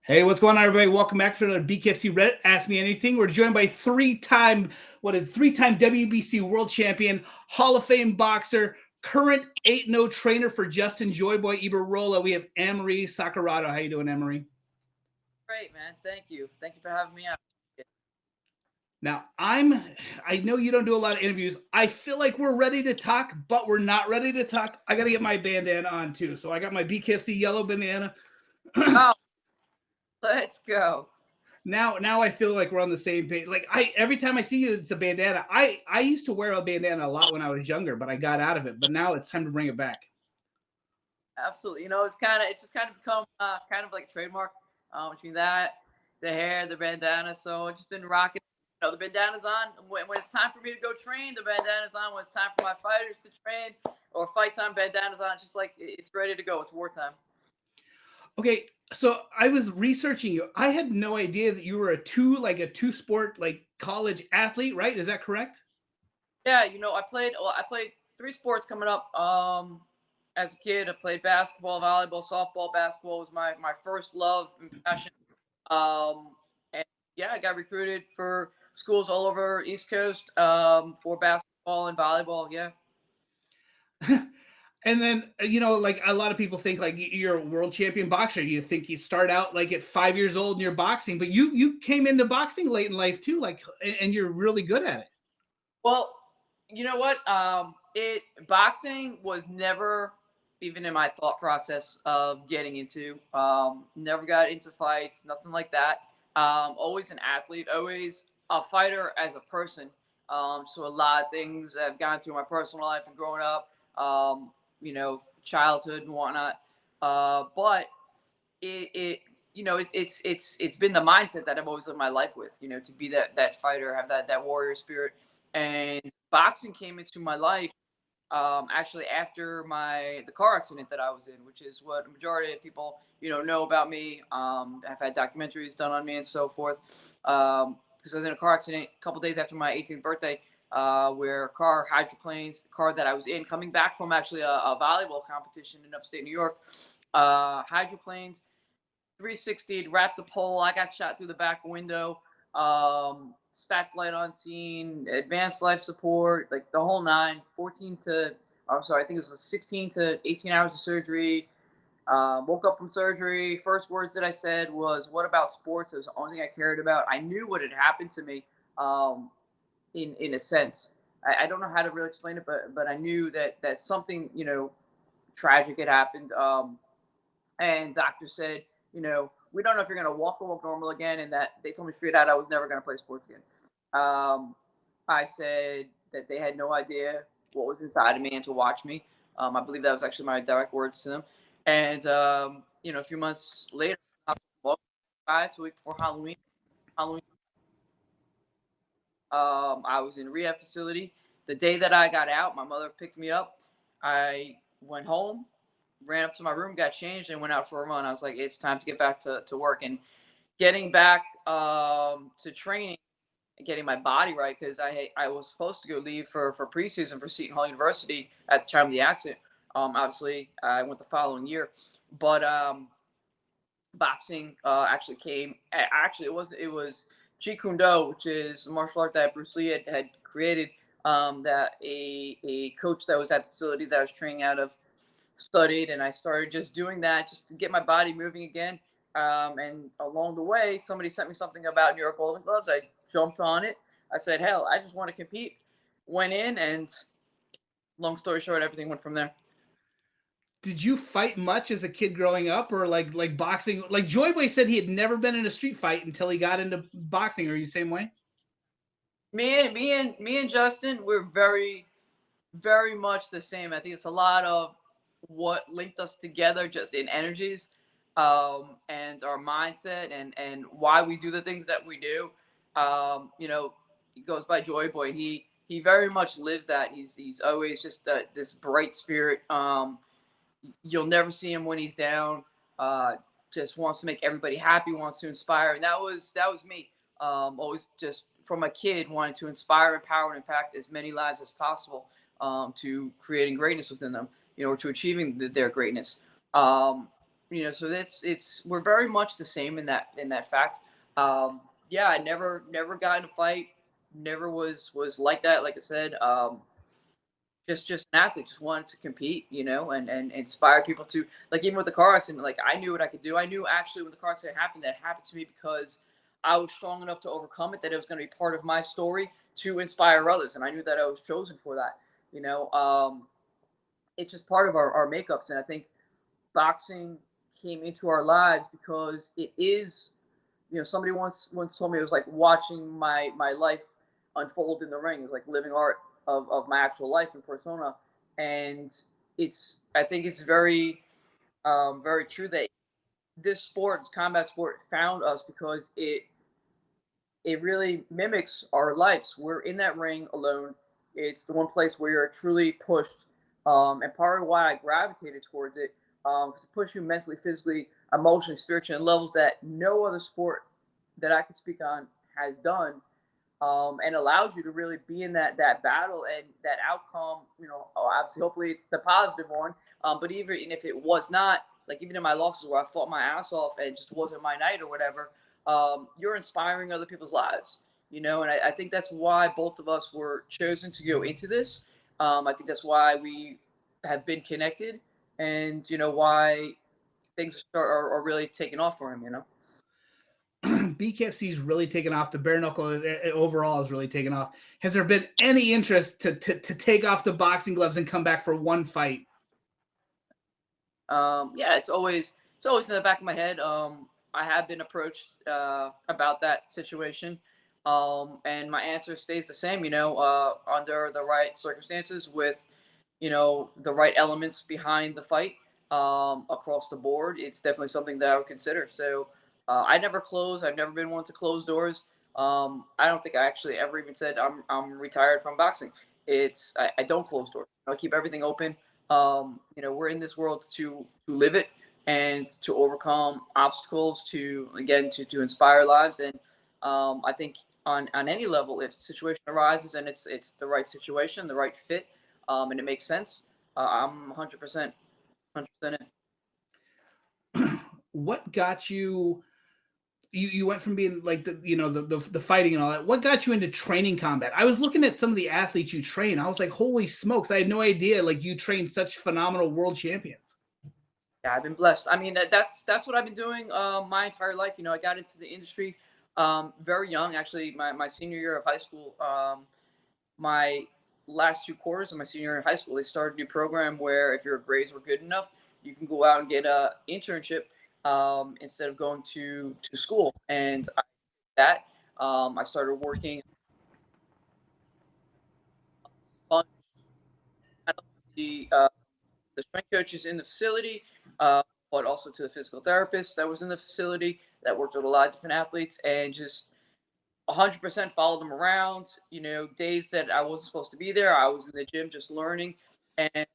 Hey, what's going on, everybody? Welcome back to another BKFC Reddit Ask Me Anything. We're joined by three-time WBC World Champion, Hall of Fame boxer, current 8-0 trainer for Justin Joyboy Ibarola. We have Anne-Marie Saccurato. How you doing, Anne-Marie? Great, man. Thank you. Thank you for having me out. Now, I know you don't do a lot of interviews. I feel like we're ready to talk, but we're not ready to talk. I got to get my bandana on too. So I got my BKFC yellow bandana. Oh, let's go. Now I feel like we're on the same page. Like I every time I see you, it's a bandana. I used to wear a bandana a lot when I was younger, but I got out of it. But now it's time to bring it back. Absolutely. It's just kind of become kind of like a trademark between that, the hair, the bandana. So I've just been rocking. The bandana's on when it's time for me to go train. The bandana's on when it's time for my fighters to train or fight time. Bandana's on. It's just like it's ready to go. It's wartime. Okay, so I was researching you. I had no idea that you were a two sport like college athlete, right? Is that correct? Yeah, I played three sports coming up. As a kid, I played basketball, volleyball, softball. Basketball was my first love and passion. And yeah, I got recruited for schools all over East Coast for basketball and volleyball. Yeah. And then like a lot of people think like you're a world champion boxer. You think you start out like at 5 years old and you're boxing, but you came into boxing late in life too, like, and you're really good at it. Well, you know what? It boxing was never even in my thought process of getting into. Never got into fights, nothing like that. Always an athlete, always a fighter as a person. So a lot of things I've gone through my personal life and growing up, childhood and whatnot. But it it's been the mindset that I've always lived my life with. To be that fighter, have that warrior spirit, and boxing came into my life actually after the car accident that I was in, which is what a majority of people know about me. I've had documentaries done on me and so forth. Because I was in a car accident a couple days after my 18th birthday, where a car hydroplanes, the car that I was in, coming back from actually a volleyball competition in upstate New York, hydroplanes 360'd, wrapped a pole. I got shot through the back window. Stacked light on scene, advanced life support, like the whole nine. 14 to, I'm sorry, I think it was 16 to 18 hours of surgery. Woke up from surgery. First words that I said was, "What about sports?" It was the only thing I cared about. I knew what had happened to me, in a sense. I don't know how to really explain it, but I knew that something tragic had happened. And doctor said, we don't know if you're going to walk or walk normal again. And that they told me straight out I was never going to play sports again. Um, I said that they had no idea what was inside of me and to watch me. I believe that was actually my direct words to them. And, a few months later, 2 weeks before Halloween, I was in a rehab facility. The day that I got out, my mother picked me up. I went home, ran up to my room, got changed, and went out for a run. I was like, it's time to get back to work. And getting back to training, getting my body right, because I was supposed to go leave for preseason for Seton Hall University at the time of the accident. Obviously, I went the following year, but boxing actually came. Actually, it was Jeet Kune Do, which is a martial art that Bruce Lee had created. That a coach that was at the facility that I was training out of studied, and I started just doing that just to get my body moving again. And along the way, somebody sent me something about New York Golden Gloves. I jumped on it. I said, "Hell, I just want to compete." Went in, and long story short, everything went from there. Did you fight much as a kid growing up, or like boxing? Like Joyboy said, he had never been in a street fight until he got into boxing. Are you the same way? Me and Justin, we're very very much the same. I think it's a lot of what linked us together, just in energies, and our mindset, and why we do the things that we do. He goes by Joy Boy. He very much lives that. He's always just this bright spirit. You'll never see him when he's down. Uh, just wants to make everybody happy, wants to inspire, and that was me. Always just from a kid wanting to inspire, empower, and impact as many lives as possible, to creating greatness within them, or to achieving their greatness. Um, So it's we're very much the same in that fact. Yeah, I never got in a fight. Never was like that. Like I said, just an athlete, just wanted to compete, and inspire people to, like, even with the car accident, like, I knew what I could do. I knew actually when the car accident happened, that happened to me because I was strong enough to overcome it, that it was going to be part of my story to inspire others, and I knew that I was chosen for that. You know, it's just part of our makeups, and I think boxing came into our lives because it is, somebody once told me it was like watching my life unfold in the ring. It was like living art of my actual life and persona. And I think it's very very true that this sport, this combat sport, found us because it really mimics our lives. We're in that ring alone. It's the one place where you're truly pushed, and part of why I gravitated towards it, because it pushes you mentally, physically, emotionally, spiritually, on levels that no other sport that I could speak on has done, and allows you to really be in that battle and that outcome. Obviously, hopefully, it's the positive one. But even if it was not, like, even in my losses where I fought my ass off and it just wasn't my night or whatever, you're inspiring other people's lives. And I think that's why both of us were chosen to go into this. I think that's why we have been connected, and why things are really taking off for him. BKFC is really taken off. The bare knuckle overall is really taken off. Has there been any interest to take off the boxing gloves and come back for one fight? Yeah, it's always in the back of my head. I have been approached about that situation, and my answer stays the same. Under the right circumstances, with the right elements behind the fight, across the board, it's definitely something that I would consider. So I never close. I've never been one to close doors. I don't think I actually ever even said I'm retired from boxing. I don't close doors. I keep everything open. We're in this world to live it and to overcome obstacles, to, again, to inspire lives. And I think on any level, if the situation arises and it's the right situation, the right fit, and it makes sense, I'm 100% in. What got you? You went from being like the fighting and all that. What got you into training combat? I was looking at some of the athletes you train. I was like, holy smokes! I had no idea like you trained such phenomenal world champions. Yeah, I've been blessed. I mean, that's what I've been doing my entire life. I got into the industry very young. Actually, my senior year of high school, my last 2 quarters of my senior year in high school, they started a new program where if your grades were good enough, you can go out and get a internship, instead of going to school. And that I started working on the uh, the strength coaches in the facility, but also to the physical therapist that was in the facility that worked with a lot of different athletes, and just 100% followed them around. Days that I wasn't supposed to be there, I was in the gym just learning, and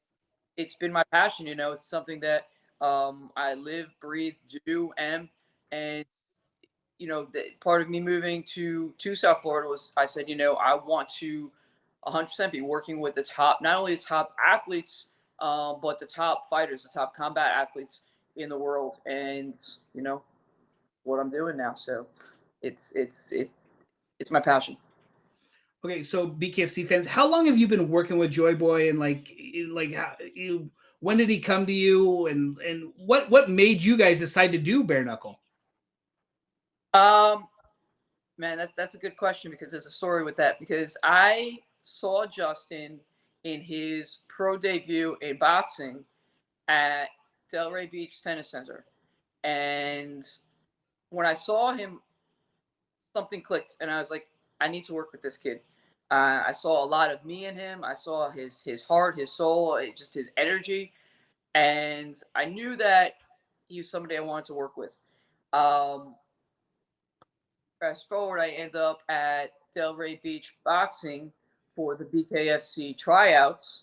it's been my passion. It's something that I live, breathe, do, and the part of me moving to South Florida was, I said, I want to 100% be working with the top, not only the top athletes, but the top fighters, the top combat athletes in the world, and what I'm doing now. So it's my passion. Okay, so BKFC fans, how long have you been working with Joyboy, and when did he come to you, and what made you guys decide to do bare knuckle? Um, Man, that's a good question, because there's a story with that. Because I saw Justin in his pro debut in boxing at Delray Beach Tennis Center, and when I saw him, something clicked, and I was like, I need to work with this kid. I saw a lot of me in him. I saw his heart, his soul, just his energy, and I knew that he was somebody I wanted to work with. Um, Fast forward, I end up at Delray Beach Boxing for the BKFC tryouts,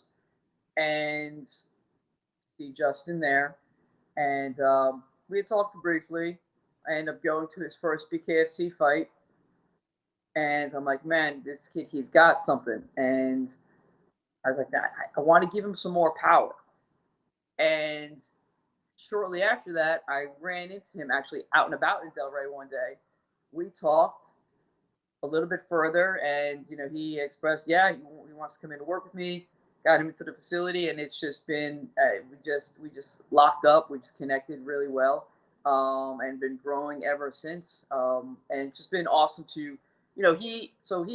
and see Justin there. And we had talked briefly. I end up going to his first BKFC fight, and I'm like, man, this kid, he's got something. And I was like, I want to give him some more power. And shortly after that, I ran into him actually out and about in Delray one day. We talked a little bit further, and he expressed, yeah, he wants to come in to work with me. Got him into the facility, and it's just been we just locked up. We just connected really well, and been growing ever since. And it's just been awesome to, he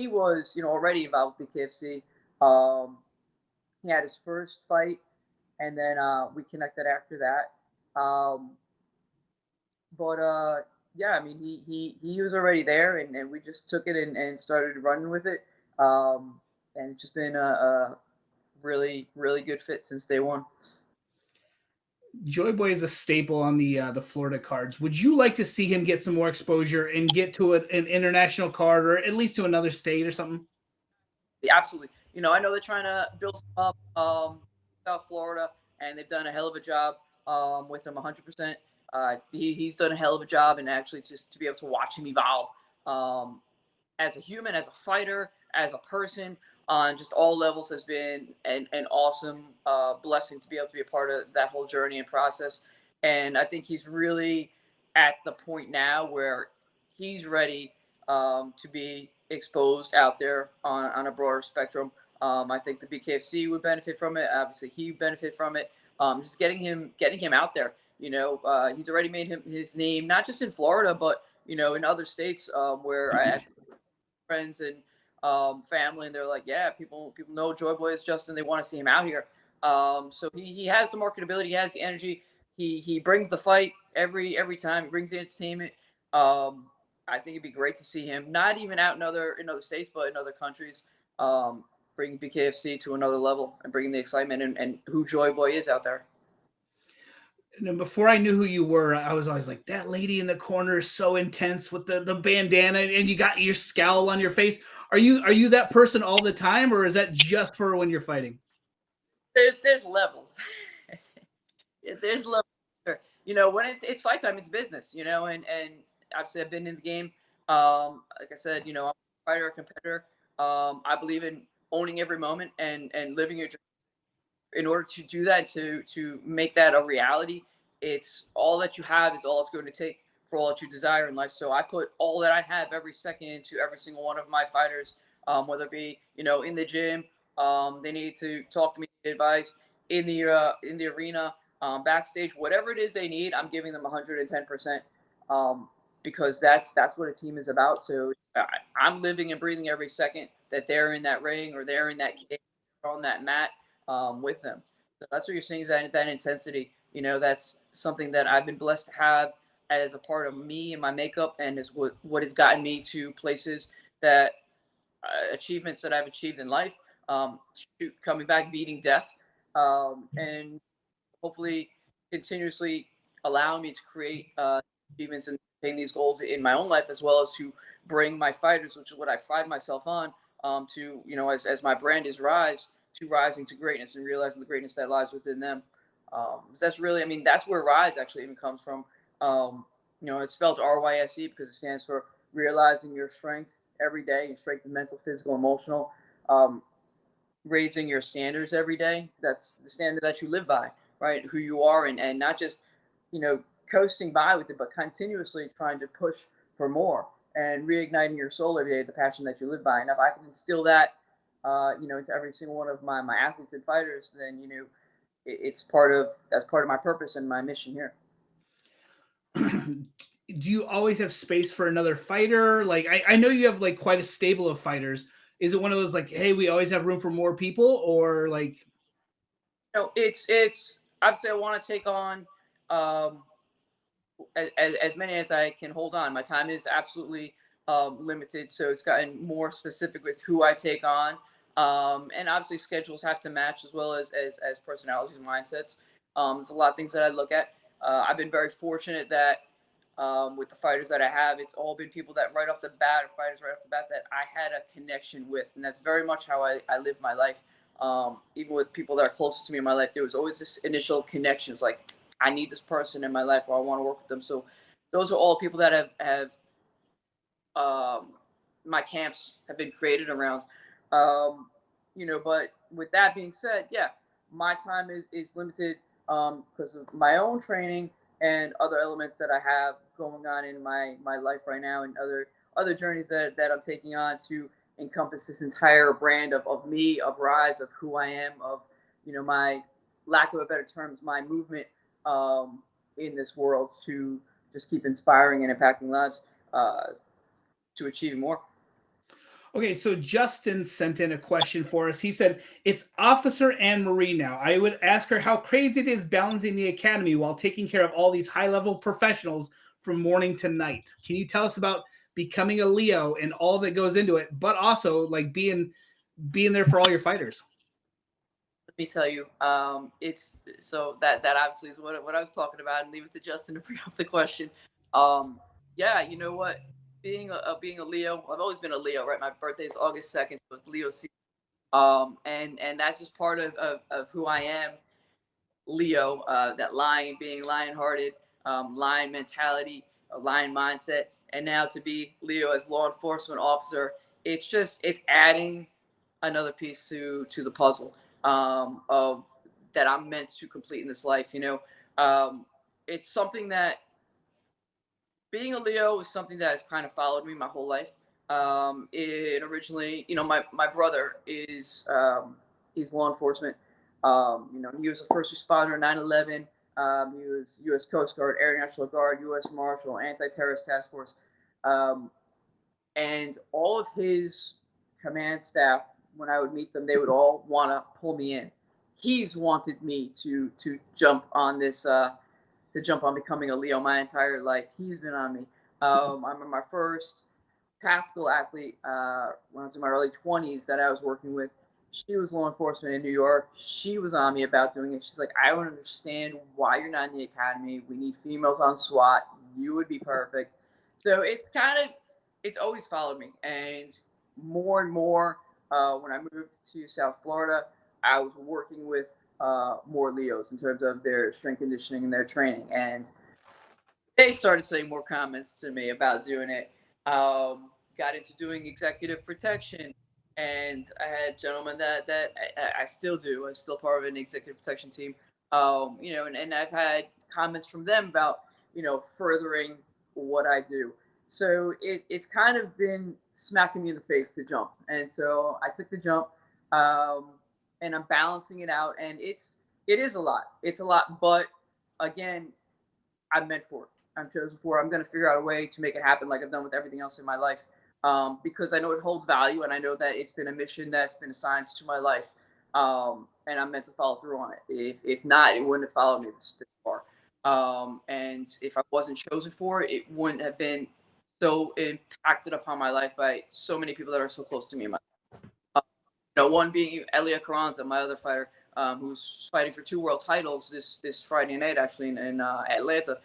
was already involved with BKFC. Um, he had his first fight, and then we connected after that. But yeah, I mean, he was already there, and we just took it and started running with it. And it's just been a really really good fit since day one. Joyboy is a staple on the Florida cards. Would you like to see him get some more exposure and get to an international card or at least to another state or something? Yeah, absolutely. I know they're trying to build him up, South Florida, and they've done a hell of a job with him 100%. He's done a hell of a job, and actually just to be able to watch him evolve. Um, as a human, as a fighter, as a person, on just all levels has been an awesome blessing to be able to be a part of that whole journey and process. And I think he's really at the point now where he's ready to be exposed out there on a broader spectrum. I think the BKFC would benefit from it. Obviously, he would benefit from it. Just getting him out there. He's already made his name not just in Florida, but in other states where I friends and family, and they're like, yeah, people know Joyboy is Justin. They want to see him out here. So he has the marketability, he has the energy. He brings the fight every time. He brings the entertainment. Um, I think it'd be great to see him not even out in other states, but in other countries. Um, Bringing BKFC to another level and bringing the excitement and who Joyboy is out there. And before I knew who you were, I was always like, that lady in the corner is so intense with the bandana and you got your scowl on your face. Are you that person all the time, or is that just for when you're fighting? There's levels. There's levels. Sure. When it's fight time, it's business. And obviously I've been in the game. Like I said, I'm a fighter, a competitor. I believe in owning every moment and living your dream. In order to do that, to make that a reality, it's all that you have is all it's going to take for all that you desire in life. So I put all that I have every second into every single one of my fighters, whether it be in the gym, they need to talk to me, get advice in the arena, backstage, whatever it is they need, I'm giving them 110%, um, because that's what a team is about. So I'm living and breathing every second that they're in that ring or they're in that cage or on that mat with them. So that's what you're seeing is that intensity. That's something that I've been blessed to have as a part of me and my makeup, and is what has gotten me to places that achievements that I've achieved in life. Coming back, beating death, and hopefully continuously allow me to create achievements and attain these goals in my own life, as well as to bring my fighters, which is what I pride myself on, to as my brand is rise, to rising to greatness and realizing the greatness that lies within them. So that's really, I mean, that's where rise actually even comes from. It's spelled RYSE because it stands for realizing your strength every day, your strength is mental, physical, emotional. Um, Raising your standards every day. That's the standard that you live by, right? Who you are, and not just, you know, coasting by with it, but continuously trying to push for more and reigniting your soul every day, the passion that you live by. And if I can instill that, into every single one of my athletes and fighters, then, it's that's part of my purpose and my mission here. Do you always have space for another fighter? Like I know you have like quite a stable of fighters. Is it one of those like, hey, we always have room for more people, or like? It's obviously I want to take on um, as many as I can hold on. My time is absolutely limited, so it's gotten more specific with who I take on, and obviously schedules have to match as well as personalities and mindsets. There's a lot of things that I look at. I've been very fortunate that with the fighters that I have, it's all been people that right off the bat, or fighters right off the bat that I had a connection with, and that's very much how I live my life. Even with people that are closest to me in my life, there was always this initial connection. It's like I need this person in my life, or I want to work with them. So those are all people that have um, my camps have been created around. But with that being said, yeah, my time is limited. because of my own training and other elements that I have going on in my life right now, and other journeys that I'm taking on to encompass this entire brand of me, of Rise, of who I am, of my lack of a better terms, my movement um, in this world to just keep inspiring and impacting lives uh, to achieve more. Okay, so Justin sent in a question for us. He said, it's Officer Anne Marie now. I would ask her how crazy it is balancing the academy while taking care of all these high level professionals from morning to night. Can you tell us about becoming a Leo and all that goes into it, but also like being there for all your fighters? Let me tell you, it's so that obviously is what I was talking about, and leave it to Justin to bring up the question. Um, yeah, you know what? Being a Leo, I've always been a Leo, right? My birthday is August 2nd, so it's Leo season. And that's just part of who I am. Leo, that lion, being lion-hearted, lion mentality, a lion mindset, and now to be Leo as law enforcement officer, it's adding another piece to the puzzle of that I'm meant to complete in this life. It's something that being a Leo is something that has kind of followed me my whole life. It originally, my brother he's law enforcement. He was a first responder, 9/11. He was U.S. Coast Guard, Air National Guard, U.S. Marshal, Anti-Terrorist Task Force, um, and all of his command staff. When I would meet them, they would all want to pull me in. He's wanted me to jump on this to jump on becoming a Leo my entire life. He's been on me. I'm my first tactical athlete when I was in my early 20s that I was working with. She was law enforcement in New York. She was on me about doing it. She's like, I don't understand why you're not in the academy. We need females on SWAT. You would be perfect. So it's always followed me. And more, when I moved to South Florida, I was working with more Leos in terms of their strength conditioning and their training. And they started saying more comments to me about doing it. Got into doing executive protection, and I had gentlemen that I still do. I'm still part of an executive protection team. And I've had comments from them about furthering what I do. So it's kind of been smacking me in the face to jump, and so I took the jump, um, and I'm balancing it out, and it is a lot. It's a lot, but again, I'm meant for it. I'm chosen for it. I'm going to figure out a way to make it happen like I've done with everything else in my life because I know it holds value and I know that it's been a mission that's been assigned to my life. And I'm meant to follow through on it. If not, it wouldn't have followed me this far. And if I wasn't chosen for it, it wouldn't have been so impacted upon my life by so many people that are so close to me in my one being Elia Carranza, my other fighter, who's fighting for 2 world titles this Friday night, actually in Atlanta.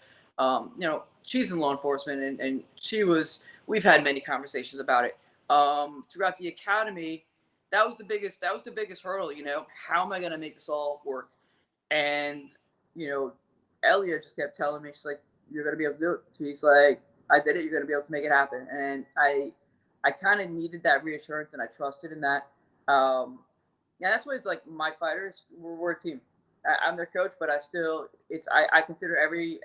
She's in law enforcement, and she was. We've had many conversations about it throughout the academy. That was the biggest. That was the biggest hurdle. How am I going to make this all work? And you know, Elia just kept telling me, she's like, "You're going to be able to do it." She's like, "I did it. You're going to be able to make it happen." And I kind of needed that reassurance, and I trusted in that. Yeah, that's what it's like. My fighters, we're a team. I'm their coach, but I consider every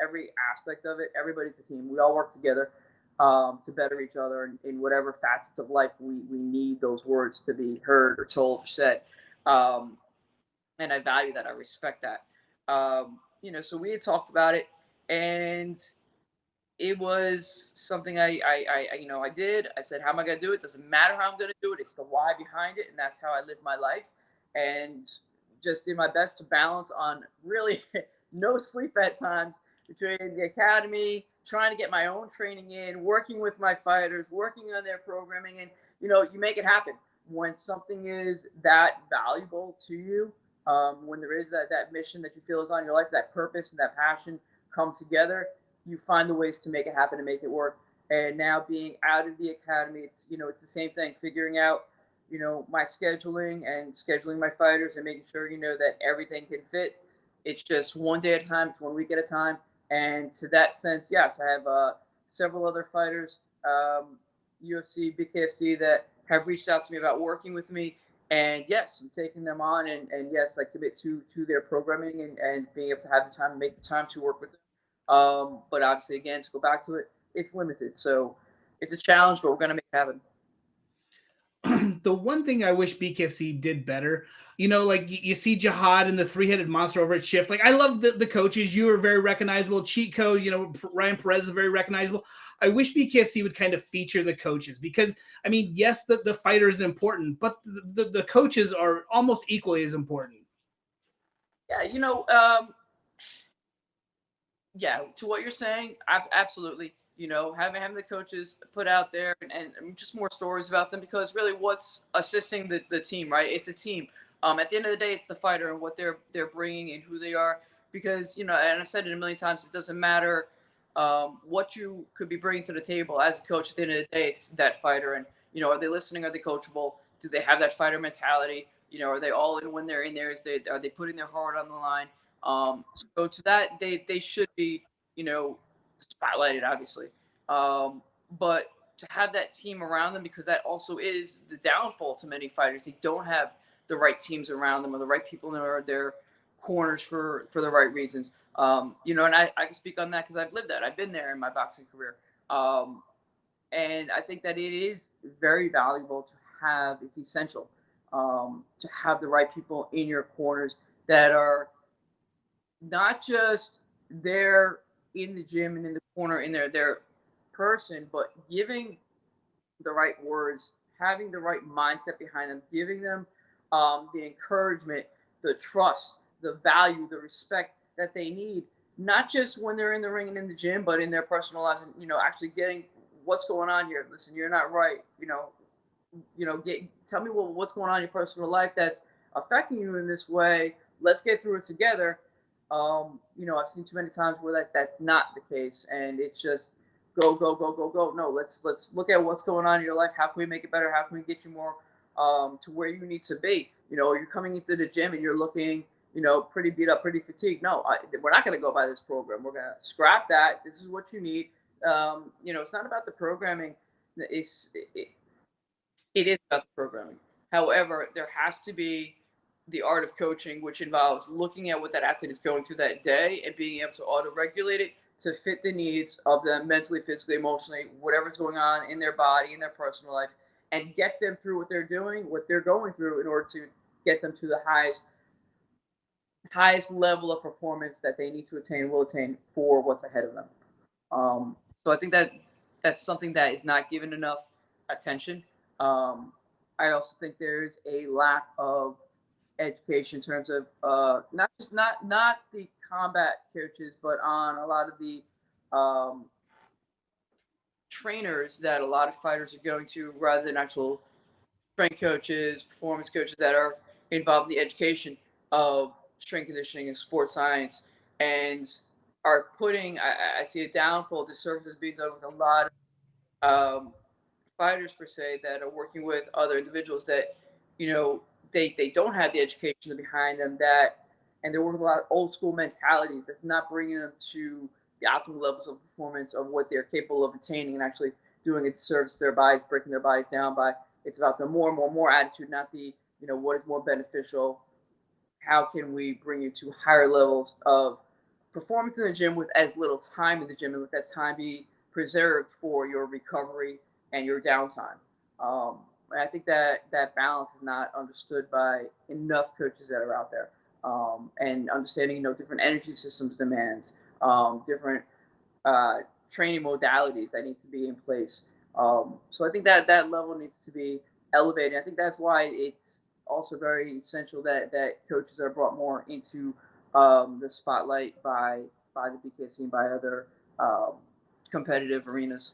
aspect of it. Everybody's a team. We all work together to better each other in whatever facets of life we need those words to be heard or told or said. Um, and I value that. I respect that. So we had talked about it, and it was something I did. I said, how am I going to do it? Doesn't matter how I'm going to do it. It's the why behind it, and that's how I live my life. And just did my best to balance on really no sleep at times between the academy, trying to get my own training in, working with my fighters, working on their programming, and you make it happen when something is that valuable to you. When there is that mission that you feel is on your life, that purpose and that passion come together, you find the ways to make it happen and make it work. And now being out of the academy, it's the same thing. Figuring out my scheduling and scheduling my fighters and making sure that everything can fit. It's just one day at a time. It's 1 week at a time. And to that sense, yes, I have several other fighters, UFC, BKFC, that have reached out to me about working with me. And yes, I'm taking them on, and yes, I commit to their programming, and being able to have the time to make the time to work with them. But obviously, again, to go back to it, it's limited. So it's a challenge, but we're gonna make it happen. The one thing I wish BKFC did better, like you see Jihad and the three-headed monster over at Shift. Like I love the coaches. You are very recognizable. Cheat Code, Ryan Perez is very recognizable. I wish BKFC would kind of feature the coaches because I mean, yes, the fighter is important, but the coaches are almost equally as important. Yeah, yeah, to what you're saying, absolutely. Having the coaches put out there, and just more stories about them, because really, what's assisting the team, right? It's a team. At the end of the day, it's the fighter and what they're bringing and who they are. Because and I've said it a million times, it doesn't matter what you could be bringing to the table as a coach. At the end of the day, it's that fighter, and are they listening? Are they coachable? Do they have that fighter mentality? Are they all in when they're in there? Are they putting their heart on the line? So to that, they should be, you know, spotlighted, obviously. Um, but to have that team around them, because that also is the downfall to many fighters. They don't have the right teams around them, or the right people in their corners for the right reasons. And I can speak on that because I've lived that. I've been there in my boxing career. Um, and I think that it is very valuable to have. It's essential to have the right people in your corners that are not just there in the gym and in the corner in their person, but giving the right words, having the right mindset behind them, giving them the encouragement, the trust, the value, the respect that they need, not just when they're in the ring and in the gym, but in their personal lives, and actually getting what's going on here. Listen, you're not right. Tell me what's going on in your personal life that's affecting you in this way. Let's get through it together. I've seen too many times where that's not the case, and it's just go, go, go, go, go. No, let's look at what's going on in your life. How can we make it better? How can we get you more to where you need to be? You're coming into the gym and you're looking, pretty beat up, pretty fatigued. No, we're not going to go by this program. We're going to scrap that. This is what you need. It's not about the programming. It is about the programming. However, there has to be the art of coaching, which involves looking at what that athlete is going through that day and being able to auto regulate it to fit the needs of them mentally, physically, emotionally, whatever's going on in their body, in their personal life, and get them through what they're doing, what they're going through, in order to get them to the highest level of performance that they need to attain, will attain for what's ahead of them. So I think that that's something that is not given enough attention. Um, I also think there's a lack of education in terms of not the combat coaches, but on a lot of the um, trainers that a lot of fighters are going to, rather than actual strength coaches, performance coaches that are involved in the education of strength conditioning and sports science, and are putting. I see a downfall, disservices being done with a lot of fighters per se that are working with other individuals that you know they don't have the education behind them, and they're working with a lot of old school mentalities that's not bringing them to the optimal levels of performance of what they're capable of attaining, and actually doing a disservice to their bodies, breaking their bodies down by. It's about the more attitude, not the what is more beneficial. How can we bring you to higher levels of performance in the gym with as little time in the gym, and let that time be preserved for your recovery and your downtime. And I think that balance is not understood by enough coaches that are out there. And understanding, different energy systems demands, different uh, training modalities that need to be in place. So I think that level needs to be elevated. I think that's why it's also very essential that coaches are brought more into the spotlight by the BKFC and by other um, competitive arenas.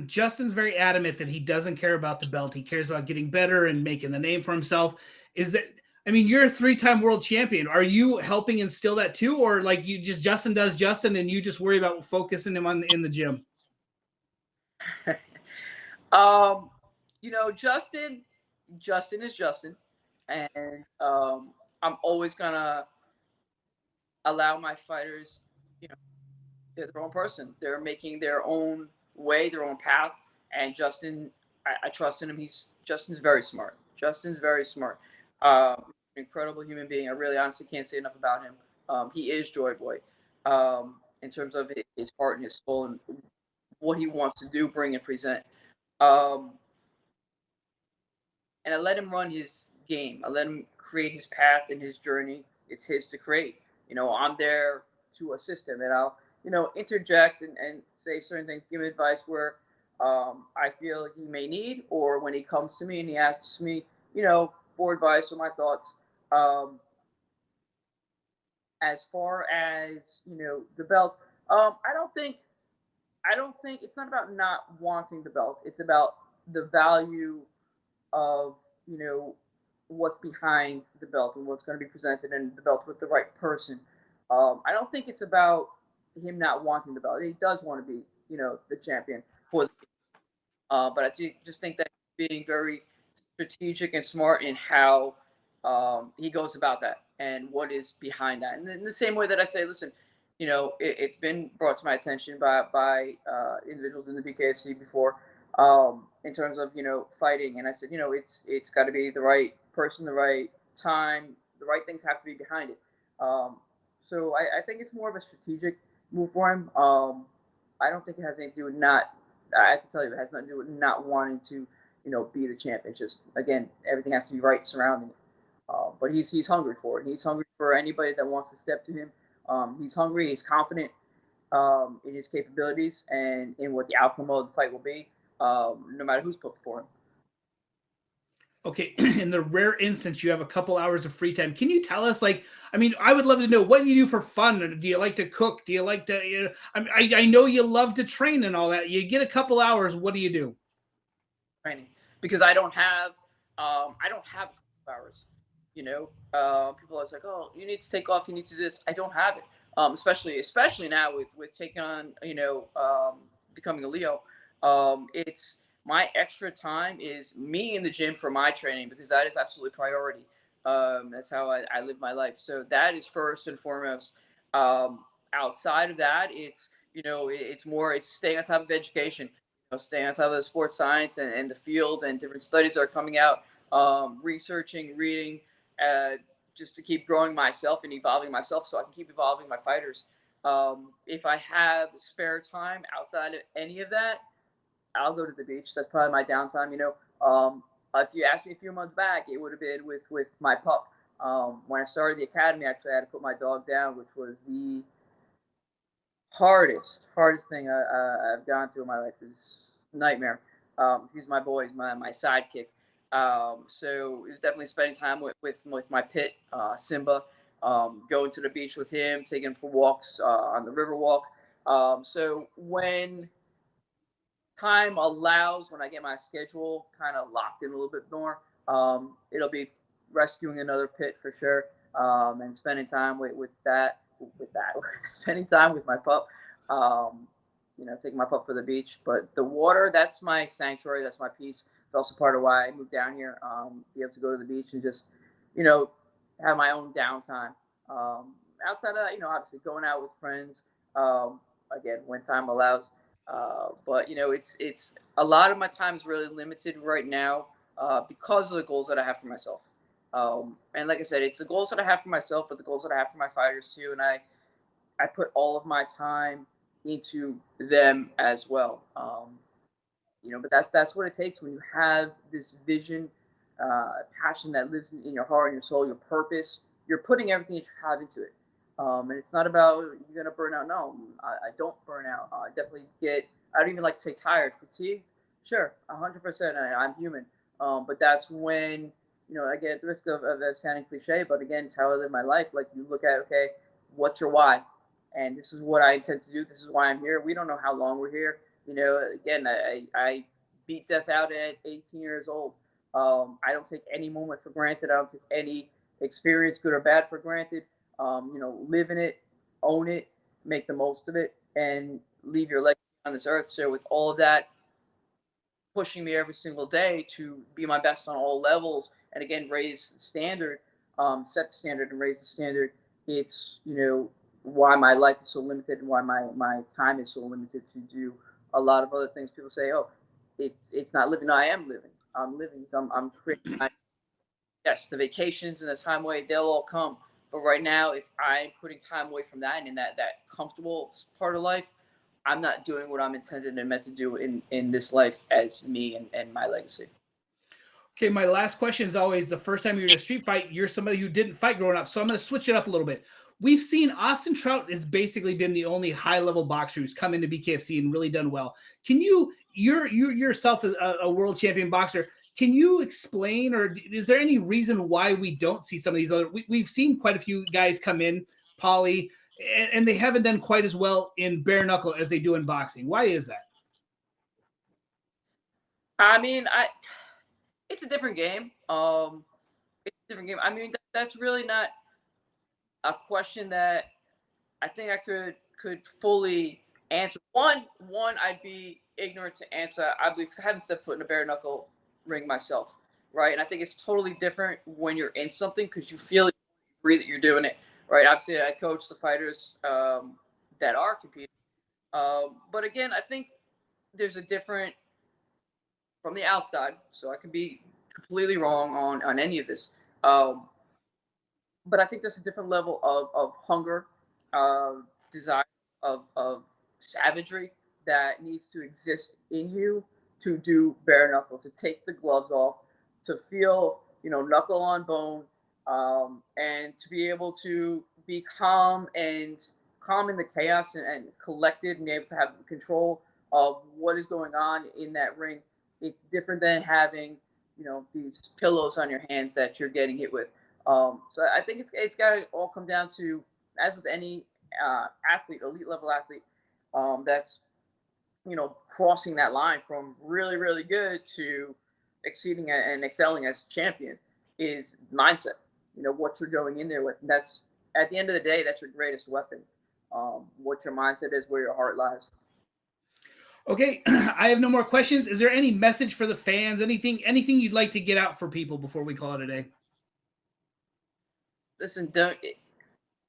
Justin's very adamant that he doesn't care about the belt. He cares about getting better and making the name for himself. Is that I mean, you're a three-time world champion. Are you helping instill that too, or like you just Justin does Justin, and you just worry about focusing him on in the gym? um, Justin is Justin, and I'm always gonna allow my fighters, you know, they're their own person. They're making their own way, their own path. And Justin, I trust in him. Justin's very smart. Justin's very smart. Incredible human being. I really honestly can't say enough about him. He is Joyboy. In terms of his heart and his soul and what he wants to do, bring and present. Um, and I let him run his game. I let him create his path and his journey. It's his to create. I'm there to assist him, and I'll interject and say certain things, give him advice where I feel he may need, or when he comes to me and he asks me, for advice or my thoughts. Um, as far as the belt, I don't think it's not about not wanting the belt. It's about the value of you know what's behind the belt and what's going to be presented in the belt with the right person. I don't think it's about him not wanting the belt. He does want to be the champion for but I just think that he's being very strategic and smart in how he goes about that and what is behind that. And in the same way that I say, listen, it's been brought to my attention by individuals in the BKFC before, in terms of fighting, and I said, it's got to be the right person, the right time, the right things have to be behind it. Um, so I think it's more of a strategic move for him. I don't think it has anything to do with not. I can tell you, it has nothing to do with not wanting to, be the champ. It's just again, everything has to be right surrounding it. But he's hungry for it. He's hungry for anybody that wants to step to him. He's hungry. He's confident in his capabilities and in what the outcome of the fight will be, no matter who's put before him. Okay, in the rare instance you have a couple hours of free time, can you tell us, like, I mean, I would love to know what you do for fun. Do you like to cook? Do you like to, I know you love to train and all that. You get a couple hours, what do you do? Training, because I don't have hours. People are always like, oh, you need to take off, you need to do this. I don't have it. Especially now with taking on becoming a Leo. It's my extra time is me in the gym for my training because that is absolutely priority. That's how I live my life. So that is first and foremost. Outside of that, it's staying on top of education, staying on top of the sports science and the field and different studies that are coming out, researching, reading, uh, just to keep growing myself and evolving myself so I can keep evolving my fighters. If I have spare time outside of any of that, I'll go to the beach. That's probably my downtime. If you asked me a few months back, it would have been with my pup. When I started the academy, actually, I had to put my dog down, which was the hardest thing I've gone through in my life. Is nightmare. He's my boy, he's my sidekick. So it was definitely spending time with my pit, Simba, going to the beach with him, taking him for walks on the river walk. So when time allows, when I get my schedule kind of locked in a little bit more, it'll be rescuing another pit for sure, and spending time with that, spending time with my pup. Um, taking my pup for the beach. But the water, that's my sanctuary. That's my peace. It's also part of why I moved down here. Be able to go to the beach and just, you know, have my own downtime. Um, Outside of that, obviously going out with friends. Again, when time allows. But it's a lot of my time is really limited right now because of the goals that I have for myself. And like I said, it's the goals that I have for myself, but the goals that I have for my fighters too. And I put all of my time into them as well. But that's what it takes when you have this vision, passion that lives in your heart and your soul, your purpose. You're putting everything that you have into it, and it's not about you're gonna burn out. No, I don't burn out. I definitely get. I don't even like to say tired, fatigued. Sure, 100%. I'm human, but that's when again, at the risk of sounding cliche, but again, it's how I live my life. Like you look at, okay, what's your why? And this is what I intend to do. This is why I'm here. We don't know how long we're here. Again, I beat death out at 18 years old. I don't take any moment for granted. I don't take any experience, good or bad, for granted. Live in it, own it, make the most of it, and leave your legacy on this earth. So, with all of that pushing me every single day to be my best on all levels, and again, raise the standard, set the standard, and raise the standard. It's why my life is so limited and why my time is so limited to do a lot of other things. People say, "Oh, it's not living." No, I am living. I'm living. So I'm creating. yes, the vacations and the time away, they'll all come. But right now, if I'm putting time away from that and in that comfortable part of life, I'm not doing what I'm intended and meant to do in this life as me and my legacy. Okay, my last question is always the first time you're in a street fight, you're somebody who didn't fight growing up. So I'm going to switch it up a little bit. We've seen Austin Trout has basically been the only high level boxer who's come into BKFC and really done well. Can you yourself as a world champion boxer, can you explain, or is there any reason why we don't see some of these other? We've seen quite a few guys come in, Polly, and they haven't done quite as well in bare knuckle as they do in boxing. Why is that? I mean, it's a different game. It's a different game. I mean, that's really not a question that I think I could fully answer. One, I'd be ignorant to answer. I believe 'cause I haven't stepped foot in a bare knuckle ring myself, right? And I think it's totally different when you're in something because you feel it, you breathe it, you're doing it, right? Obviously, I coach the fighters that are competing, but again, I think there's a different from the outside, so I can be completely wrong on any of this. Um, but I think there's a different level of hunger, desire, of savagery that needs to exist in you to do bare knuckle, to take the gloves off, to feel, knuckle on bone, and to be able to be calm and calm in the chaos and collected and able to have control of what is going on in that ring. It's different than having, these pillows on your hands that you're getting hit with. So I think it's got to all come down to, as with any athlete, elite level athlete, that's crossing that line from really really good to exceeding and excelling as a champion is mindset. What you're going in there with. And that's at the end of the day, that's your greatest weapon. What your mindset is, where your heart lies. Okay, I have no more questions. Is there any message for the fans? Anything you'd like to get out for people before we call it a day? Listen, don't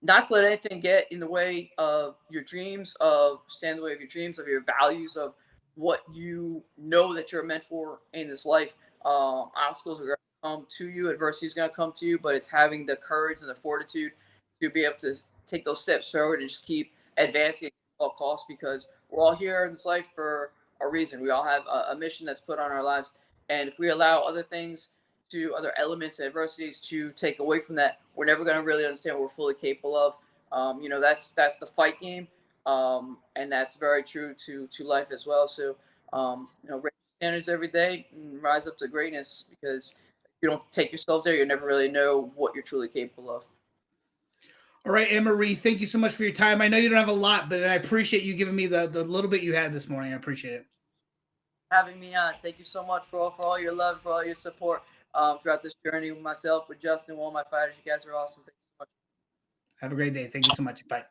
not to let anything get in the way of your dreams, of stand in the way of your dreams, of your values, of what you know that you're meant for in this life. Obstacles are going to come to you, adversity is going to come to you, but it's having the courage and the fortitude to be able to take those steps forward and just keep advancing at all costs because we're all here in this life for a reason. We all have a mission that's put on our lives. And if we allow other things to other elements and adversities to take away from that, we're never going to really understand what we're fully capable of. That's the fight game, and that's very true to life as well. So, raise standards every day and rise up to greatness because if you don't take yourself there, you never really know what you're truly capable of. All right, Anne Marie, thank you so much for your time. I know you don't have a lot, but I appreciate you giving me the little bit you had this morning. I appreciate it. Having me on, thank you so much for all your love, for all your support throughout this journey with myself, with Justin, all my fighters. You guys are awesome. Thank you so much. Have a great day. Thank you so much. Bye.